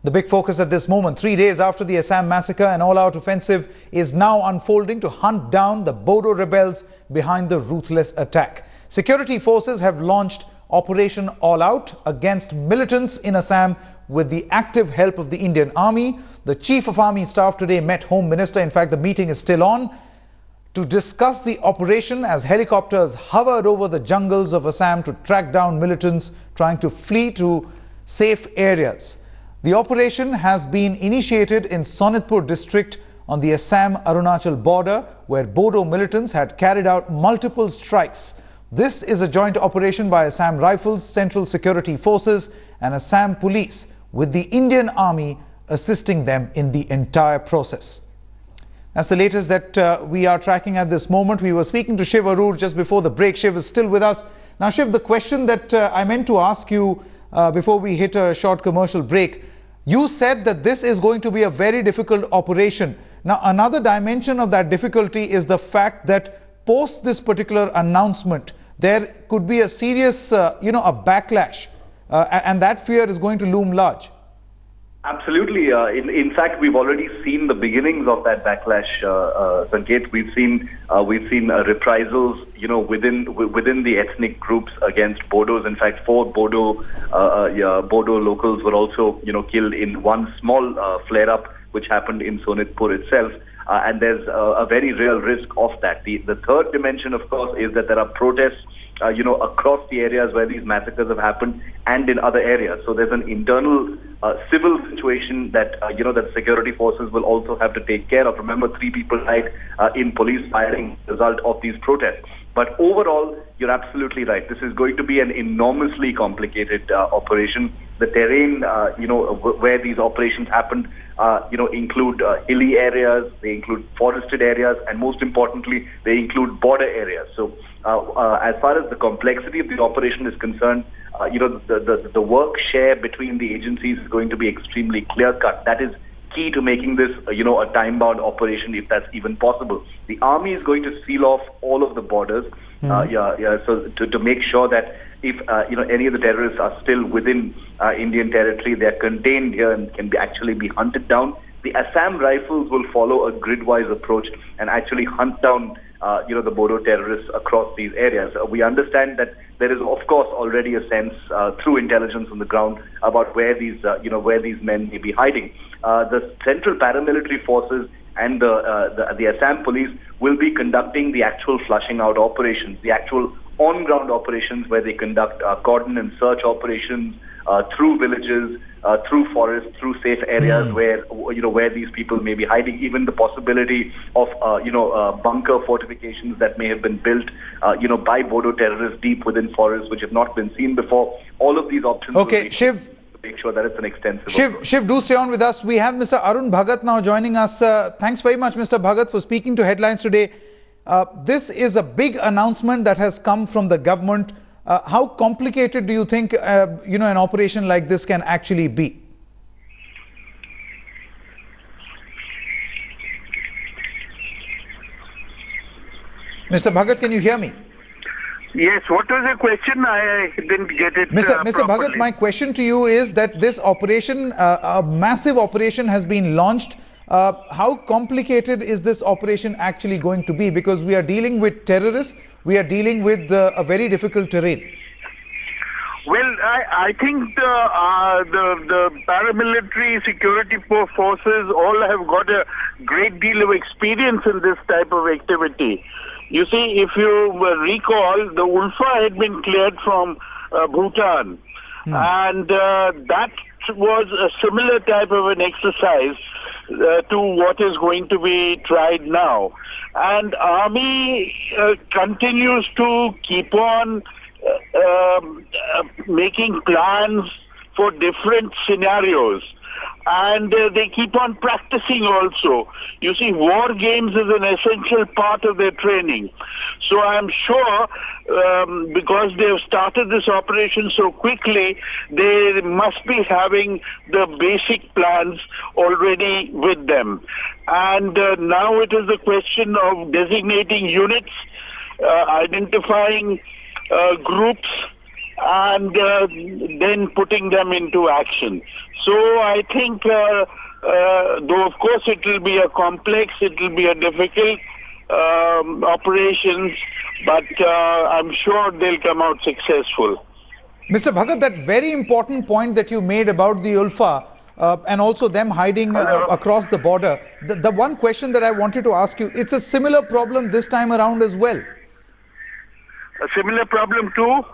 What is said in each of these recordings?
The big focus at this moment, 3 days after the Assam massacre, an all-out offensive is now unfolding to hunt down the Bodo rebels behind the ruthless attack. Security forces have launched Operation All Out against militants in Assam with the active help of the Indian Army. The Chief of Army Staff today met Home Minister. In fact, the meeting is still on to discuss the operation as helicopters hovered over the jungles of Assam to track down militants trying to flee to safe areas. The operation has been initiated in Sonitpur district on the Assam-Arunachal border, where Bodo militants had carried out multiple strikes. This is a joint operation by Assam Rifles, Central Security Forces and Assam Police, with the Indian Army assisting them in the entire process. That's the latest that we are tracking at this moment. We were speaking to Shiv Arur just before the break. Shiv is still with us. Now, Shiv, the question that I meant to ask you before we hit a short commercial break, you said that this is going to be a very difficult operation. Now, another dimension of that difficulty is the fact that post this particular announcement, there could be a serious, a backlash, and that fear is going to loom large. Absolutely. In fact, we've already seen the beginnings of that backlash, Sanket. We've seen reprisals, within the ethnic groups against Bodos. In fact, 4 Bodo locals were also, killed in one small flare-up which happened in Sonitpur itself. And there's a very real risk of that. The third dimension, of course, is that there are protests across the areas where these massacres have happened and in other areas. So there's an internal civil situation that, that security forces will also have to take care of. Remember, 3 people died in police firing as a result of these protests. But overall, you're absolutely right. This is going to be an enormously complicated operation. The terrain, where these operations happened, include hilly areas, they include forested areas, and most importantly, they include border areas. So as far as the complexity of the operation is concerned, the work share between the agencies is going to be extremely clear-cut. That is key to making this, a time-bound operation, if that's even possible. The army is going to seal off all of the borders, so to make sure that if any of the terrorists are still within Indian territory, they are contained here and can actually be hunted down. The Assam Rifles will follow a grid-wise approach and actually hunt down the Bodo terrorists across these areas. We understand that there is, of course, already a sense through intelligence on the ground about where these men may be hiding. The central paramilitary forces and the Assam police will be conducting the actual flushing out operations, the actual on-ground operations where they conduct cordon and search operations through villages, through forests, through safe areas where these people may be hiding. Even the possibility of bunker fortifications that may have been built by Bodo terrorists deep within forests which have not been seen before. All of these options. Okay, Shiv. Make sure that it's an extensive. Shiv, do stay on with us. We have Mr. Arun Bhagat now joining us. Thanks very much, Mr. Bhagat, for speaking to Headlines today. This is a big announcement that has come from the government. How complicated do you think, an operation like this can actually be? Mr. Bhagat, can you hear me? Yes, what was the question? I didn't get it. Mr. Bhagat, my question to you is that this operation, a massive operation has been launched. How complicated is this operation actually going to be? Because we are dealing with terrorists, we are dealing with a very difficult terrain. Well, I think the paramilitary security forces all have got a great deal of experience in this type of activity. You see, if you recall, the Ulfa had been cleared from Bhutan, and that was a similar type of an exercise to what is going to be tried now. And Army continues to keep on making plans for different scenarios. And they keep on practicing also. You see, war games is an essential part of their training. So I'm sure because they've started this operation so quickly, they must be having the basic plans already with them. And now it is a question of designating units, identifying groups, and then putting them into action. So I think, though of course it will be a complex, it will be a difficult operations, but I'm sure they'll come out successful. Mr. Bhagat, that very important point that you made about the Ulfa and also them hiding across the border, the one question that I wanted to ask you, it's a similar problem this time around as well. A similar problem too?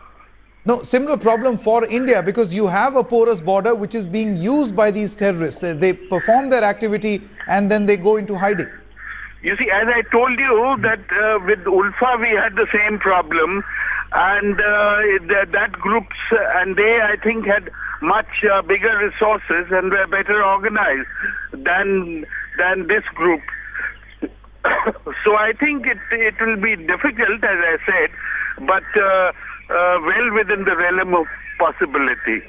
No, similar problem for India, because you have a porous border which is being used by these terrorists. They perform their activity and then they go into hiding. You see, as I told you that with Ulfa we had the same problem, and that groups, and they I think had much bigger resources and were better organized than this group. So I think it will be difficult, as I said, but well within the realm of possibility.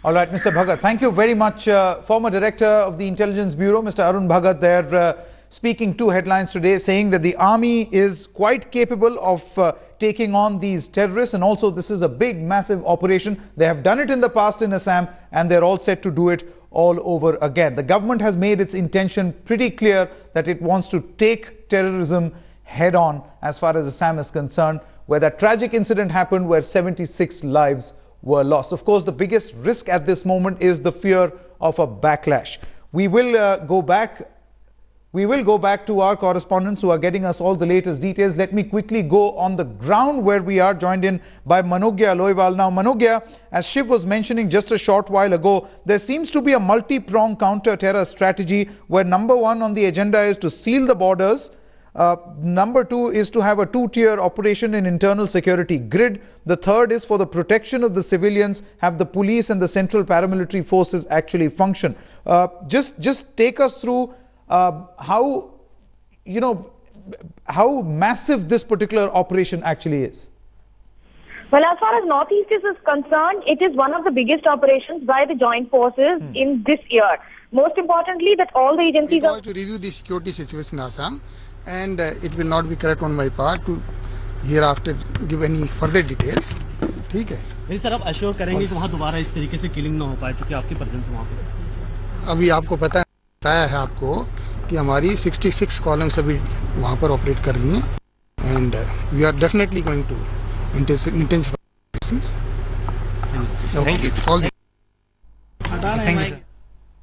All right, Mr. Bhagat, thank you very much. Former Director of the Intelligence Bureau, Mr. Arun Bhagat, there speaking to Headlines Today, saying that the army is quite capable of taking on these terrorists, and also this is a big, massive operation. They have done it in the past in Assam, and they're all set to do it all over again. The government has made its intention pretty clear that it wants to take terrorism head on as far as Assam is concerned, where that tragic incident happened where 76 lives were lost. Of course, the biggest risk at this moment is the fear of a backlash. We will go back to our correspondents who are getting us all the latest details. Let me quickly go on the ground where we are, joined in by Manogya Loiwal. Now, Manogya, as Shiv was mentioning just a short while ago, there seems to be a multi-pronged counter-terror strategy where number one on the agenda is to seal the borders. Number two is to have a two-tier operation in internal security grid. The third is for the protection of the civilians, have the police and the central paramilitary forces actually function. Just take us through how massive this particular operation actually is. Well, as far as Northeast is concerned, it is one of the biggest operations by the joint forces in this year. Most importantly, that all the agencies are to review the security situation in Assam, and it will not be correct on my part to hereafter give any further details. ठीक है? नहीं sir, आप assure करेंगे कि वहाँ दोबारा इस तरीके से किलिंग ना हो पाए, क्योंकि आपकी प्रेजेंस वहाँ पे। अभी आपको बताया है आपको कि हमारी 66 कॉलम्स अभी वहाँ पर ऑपरेट कर रही हैं, and we are definitely going to intensify operations.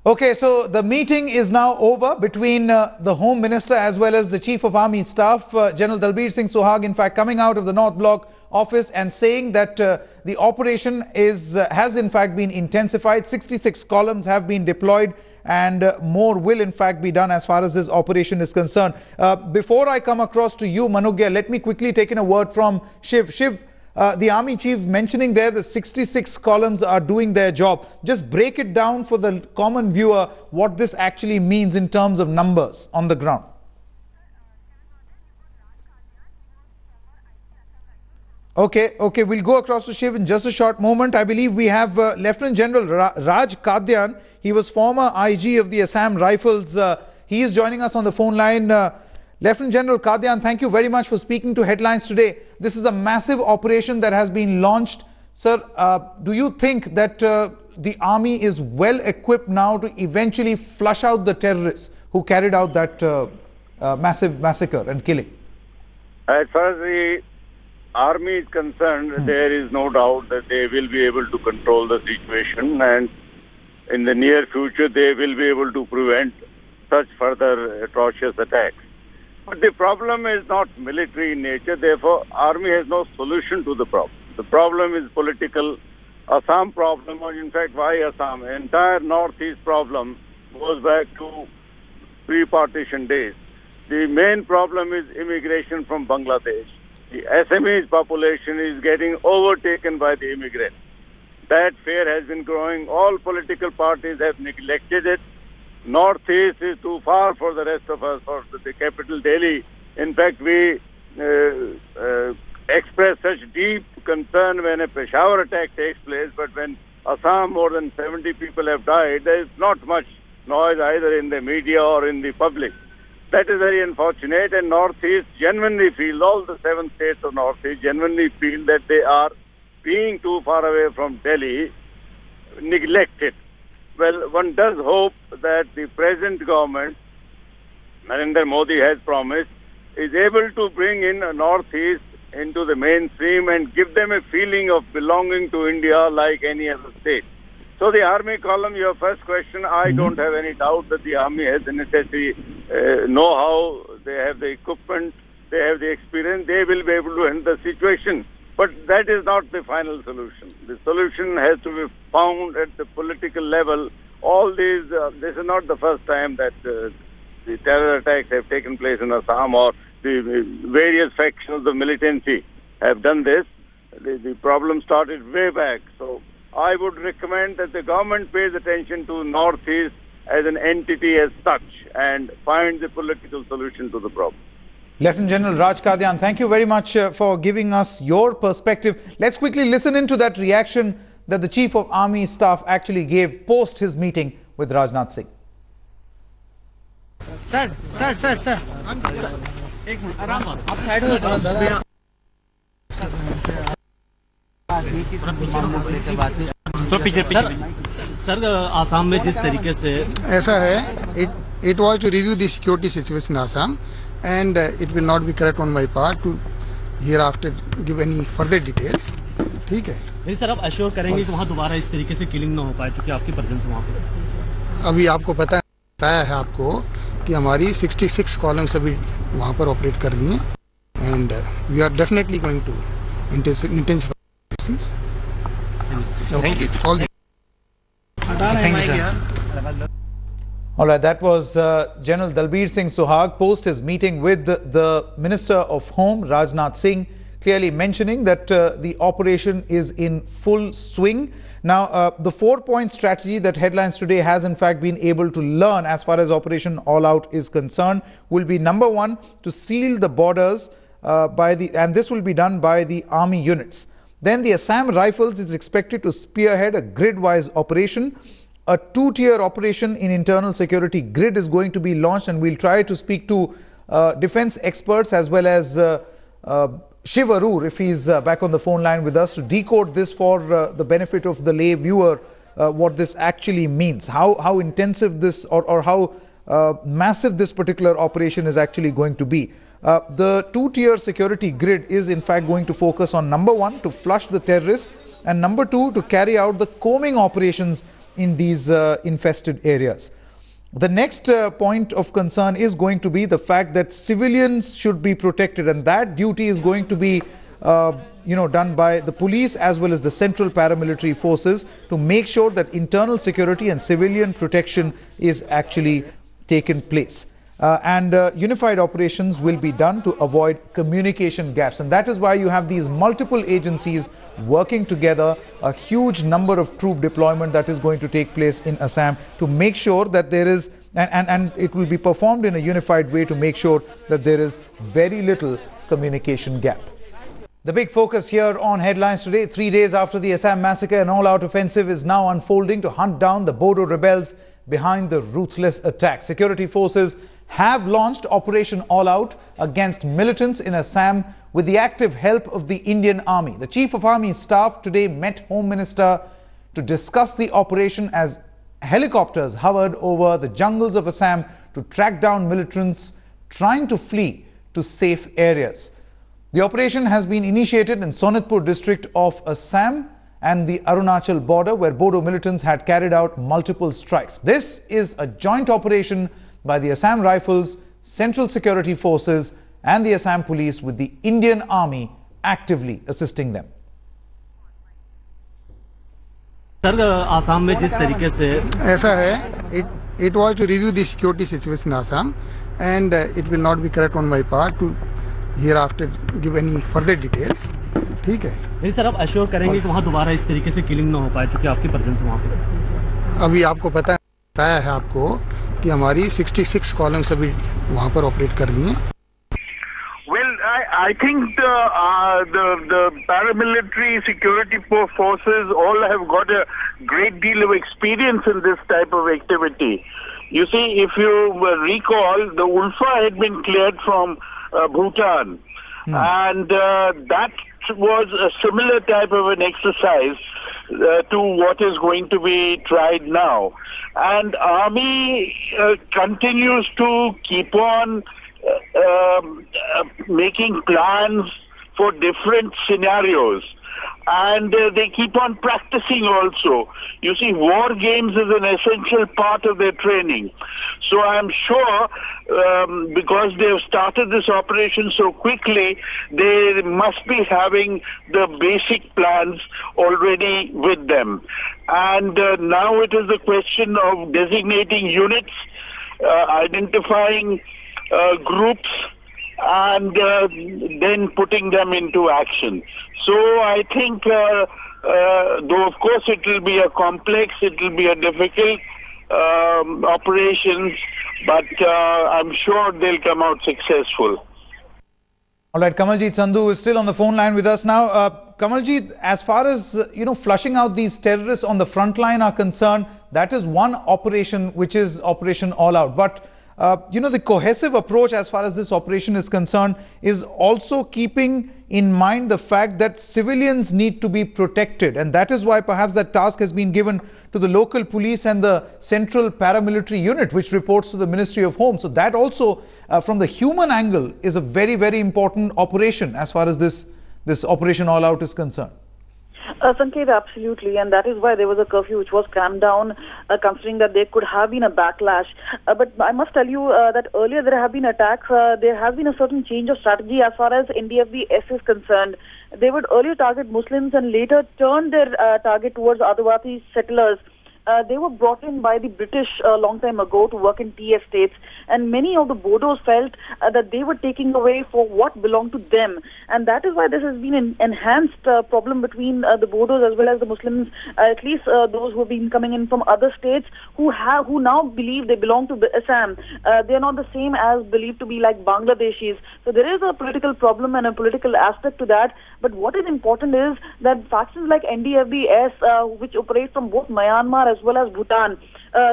Okay, so the meeting is now over between the Home Minister as well as the Chief of Army Staff, General Dalbir Singh Suhag, in fact coming out of the North Block office and saying that the operation has in fact been intensified. 66 columns have been deployed, and more will in fact be done as far as this operation is concerned. Before I come across to you, Manogya, let me quickly take in a word from Shiv. Shiv, the Army Chief mentioning there that 66 columns are doing their job. Just break it down for the common viewer what this actually means in terms of numbers on the ground. Okay, we'll go across to Shiv in just a short moment. I believe we have Lieutenant General Raj Kadyan. He was former IG of the Assam Rifles. He is joining us on the phone line. Lieutenant General Kadyan, thank you very much for speaking to Headlines Today. This is a massive operation that has been launched. Sir, do you think that the army is well equipped now to eventually flush out the terrorists who carried out that massive massacre and killing? As far as the army is concerned, there is no doubt that they will be able to control the situation, and in the near future they will be able to prevent such further atrocious attacks. But the problem is not military in nature, therefore army has no solution to the problem. The problem is political. Assam problem, or in fact why Assam? Entire northeast problem goes back to pre-partition days. The main problem is immigration from Bangladesh. The Assamese population is getting overtaken by the immigrants. That fear has been growing. All political parties have neglected it. Northeast is too far for the rest of us, for the capital Delhi. In fact, we express such deep concern when a Peshawar attack takes place, but when Assam more than 70 people have died, there is not much noise either in the media or in the public. That is very unfortunate, and Northeast genuinely feel, all the 7 states of Northeast genuinely feel that they are being too far away from Delhi, neglected. Well, one does hope that the present government, Narendra Modi has promised, is able to bring in a Northeast into the mainstream and give them a feeling of belonging to India like any other state. So the army column, your first question, I don't have any doubt that the army has the necessary know-how, they have the equipment, they have the experience, they will be able to handle the situation. But that is not the final solution. The solution has to be found at the political level. All these, this is not the first time that the terror attacks have taken place in Assam, or the various factions of militancy have done this. The problem started way back. So I would recommend that the government pays attention to Northeast as an entity as such and find the political solution to the problem. Lieutenant General Raj Kadyan, thank you very much for giving us your perspective. Let's quickly listen into that reaction that the Chief of Army Staff actually gave post his meeting with Rajnath Singh. Sir. एक minute आराम आप side हो जाओ sir Assam में जिस तरीके से ऐसा है, it was to review the security situation in Assam, and it will not be correct on my part to hereafter give any further details. ठीक है? नहीं सर, आप अश्योर करेंगे कि वहाँ दोबारा इस तरीके से किलिंग ना हो पाए, क्योंकि आपकी प्रेजेंस वहाँ पे अभी आपको बताया है आपको कि हमारी 66 कॉलम्स अभी वहाँ पर ऑपरेट कर रही हैं, and we are definitely going to intensify operations. Thank you. All right, that was General Dalbir Singh Suhag post his meeting with the Minister of Home, Rajnath Singh, clearly mentioning that the operation is in full swing. Now, the 4-point strategy that Headlines Today has in fact been able to learn as far as Operation All Out is concerned will be: number one, to seal the borders and this will be done by the army units. Then the Assam Rifles is expected to spearhead a grid-wise operation. A 2-tier operation in internal security grid is going to be launched, and we'll try to speak to defense experts as well as Shiv Arur, if he's back on the phone line with us, to decode this for the benefit of the lay viewer, what this actually means, how intensive this or how massive this particular operation is actually going to be. The 2-tier security grid is in fact going to focus on, number one, to flush the terrorists, and number two, to carry out the combing operations in these infested areas. The next point of concern is going to be the fact that civilians should be protected, and that duty is going to be done by the police as well as the central paramilitary forces to make sure that internal security and civilian protection is actually taken place. Unified operations will be done to avoid communication gaps, and that is why you have these multiple agencies working together, a huge number of troop deployment that is going to take place in Assam to make sure that there is, and it will be performed in a unified way to make sure that there is very little communication gap. The big focus here on Headlines Today, 3 days after the Assam massacre, an all-out offensive is now unfolding to hunt down the Bodo rebels behind the ruthless attack. Security forces have launched Operation All Out against militants in Assam with the active help of the Indian Army. The Chief of Army Staff today met Home Minister to discuss the operation as helicopters hovered over the jungles of Assam to track down militants trying to flee to safe areas. The operation has been initiated in Sonitpur district of Assam and the Arunachal border, where Bodo militants had carried out multiple strikes. This is a joint operation by the Assam Rifles, Central Security Forces and the Assam Police, with the Indian Army actively assisting them. Sir Assam में जिस तरीके से ऐसा है, it was to review the security situation in Assam, and it will not be correct on my part to hereafter give any further details. ठीक है? नहीं sir, आप अश्योर करेंगे कि वहाँ दोबारा इस तरीके से किलिंग ना हो पाए, क्योंकि आपकी प्रेजेंस वहाँ पे अभी आपको बताया है आपको कि हमारी 66 कॉलम्स अभी वहाँ पर ऑपरेट कर रही हैं. Well, I think the paramilitary security forces all have got a great deal of experience in this type of activity. You see, if you recall, the Ulfa had been cleared from Bhutan, and that was a similar type of an exercise to what is going to be tried now. And Army continues to keep on making plans for different scenarios. And they keep on practicing also. You see, war games is an essential part of their training. So I'm sure because they have started this operation so quickly, they must be having the basic plans already with them. And now it is the question of designating units, identifying groups, and then putting them into action. So I think, though of course it will be a complex, it will be a difficult operation, but I'm sure they'll come out successful. All right, Kamaljeet Sandhu is still on the phone line with us now. Kamaljeet, as far as flushing out these terrorists on the front line are concerned, that is one operation, which is Operation All Out. But the cohesive approach as far as this operation is concerned is also keeping in mind the fact that civilians need to be protected, and that is why perhaps that task has been given to the local police and the central paramilitary unit, which reports to the Ministry of Home. So that also from the human angle is a very, very important operation as far as this Operation All Out is concerned. Sanket, absolutely, and that is why there was a curfew which was cramped down, considering that there could have been a backlash. But I must tell you that earlier there have been attacks. There has been a certain change of strategy as far as NDFB is concerned. They would earlier target Muslims and later turn their target towards Adivasi settlers. They were brought in by the British a long time ago to work in tea estates, and many of the Bodos felt that they were taking away for what belonged to them, and that is why this has been an enhanced problem between the Bodos as well as the Muslims, at least those who have been coming in from other states who now believe they belong to Assam. They are not the same as believed to be like Bangladeshis. So there is a political problem and a political aspect to that. But what is important is that factions like NDFB, which operate from both Myanmar as well as Bhutan.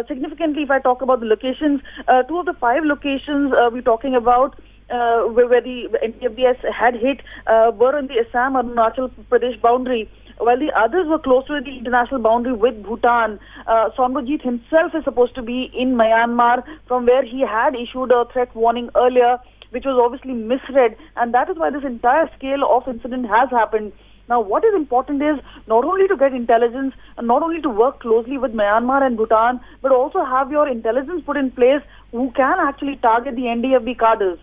Significantly, if I talk about the locations, 2 of the 5 locations we're talking about where the NDFB had hit were in the Assam and Arunachal Pradesh boundary, while the others were close to the international boundary with Bhutan. Sonitpur himself is supposed to be in Myanmar, from where he had issued a threat warning earlier, which was obviously misread, and that is why this entire scale of incident has happened. Now, what is important is not only to get intelligence and not only to work closely with Myanmar and Bhutan, but also have your intelligence put in place who can actually target the NDFB cadres.